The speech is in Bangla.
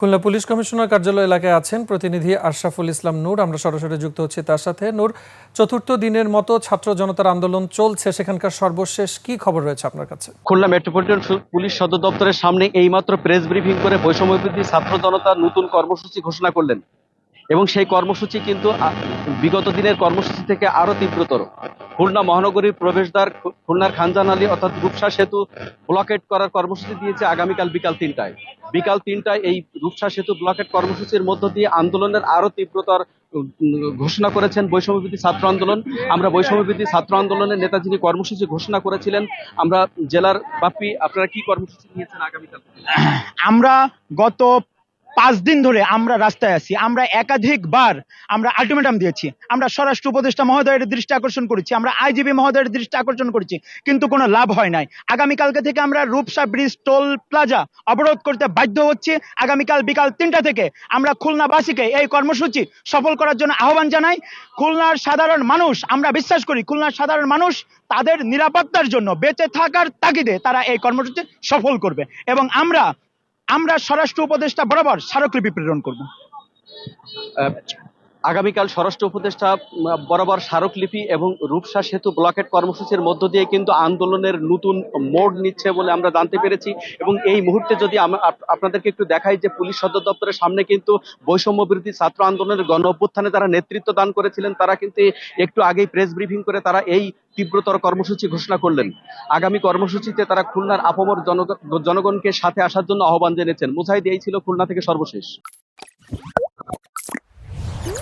খুলনা পুলিশ কমিশনার কার্যালয় এলাকায় আছেন প্রতিনিধি আশরাফুল ইসলাম নূর। আমরা সরাসরি যুক্ত হচ্ছি তার সাথে। নূর, চতুর্থ দিনের মতো ছাত্র জনতার আন্দোলন চলছে, সেখানকার সর্বশেষ কি খবর রয়েছে আপনার কাছে? খুলনা মেট্রোপলিটন পুলিশ সদর দপ্তরের সামনে এইমাত্র প্রেস ব্রিফিং করে বৈষম্যবিরোধী ছাত্র জনতা নতুন কর্মসূচি ঘোষণা করলেন এবং সেই কর্মসূচি কিন্তু বিগত দিনের কর্মসূচি থেকে আরো তীব্রতর। খুলনা মহানগরীর প্রবেশদ্বার খুলনার খানজান আলী অর্থাৎ রূপসা সেতু ব্লকেট করার কর্মসূচি দিয়েছে আগামীকাল বিকাল ৩টায়। বিকাল ৩টায় এই রূপসা সেতু ব্লকেট কর্মসূচির মধ্য দিয়ে আন্দোলনের আরো তীব্রতার ঘোষণা করেছেন বৈষম্যবিরোধী ছাত্র আন্দোলন। আমরা বৈষম্যবিরোধী ছাত্র আন্দোলনের নেতা যিনি কর্মসূচি ঘোষণা করেছিলেন, আমরা জেলার বাপ্পি, আপনারা কি কর্মসূচি নিয়েছেন আগামীকাল? আমরা গত 5 দিন ধরে আমরা রাস্তায় আছি। আমরা একাধিকবার আমরা আলটিমেটাম দিয়েছি, আমরা স্বরাষ্ট্র উপদেষ্টা মহোদয়ের দৃষ্টি আকর্ষণ করেছি, আমরা আইজিপি মহোদয়ের দৃষ্টি আকর্ষণ করেছি, কিন্তু কোনো লাভ হয় নাই। আগামীকালকে থেকে আমরা রূপসা ব্রিজ টোল প্লাজা অবরোধ করতে বাধ্য হচ্ছি। আগামীকাল বিকাল 3টা থেকে আমরা খুলনাবাসীকে এই কর্মসূচি সফল করার জন্য আহ্বান জানাই। খুলনার সাধারণ মানুষ, আমরা বিশ্বাস করি খুলনার সাধারণ মানুষ তাদের নিরাপত্তার জন্য বেঁচে থাকার তাগিদে তারা এই কর্মসূচি সফল করবে এবং আমরা স্বরাষ্ট্র উপদেষ্টা বরাবর স্মারকলিপি প্রেরণ করব। আগামীকাল স্বরাষ্ট্র উপদেষ্টা বরাবর স্মারকলিপি এবং রূপসা সেতু ব্লকেট কর্মসূচির মধ্য দিয়ে কিন্তু আন্দোলনের নতুন মোড় নিচ্ছে বলে আমরা জানতে পেরেছি। এবং এই মুহূর্তে যদি আপনাদেরকে একটু দেখাই যে পুলিশ সদর দপ্তরের সামনে কিন্তু বৈষম্য বিরোধী ছাত্র আন্দোলনের গণ অভ্যুত্থানে যারা নেতৃত্ব দান করেছিলেন তারা কিন্তু একটু আগেই প্রেস ব্রিফিং করে তারা এই তীব্রতর কর্মসূচি ঘোষণা করলেন। আগামী কর্মসূচিতে তারা খুলনার আপামর জনগণকে সাথে আসার জন্য আহ্বান জানিয়েছেন। মুজাহিদ, এই ছিল খুলনা থেকে সর্বশেষ।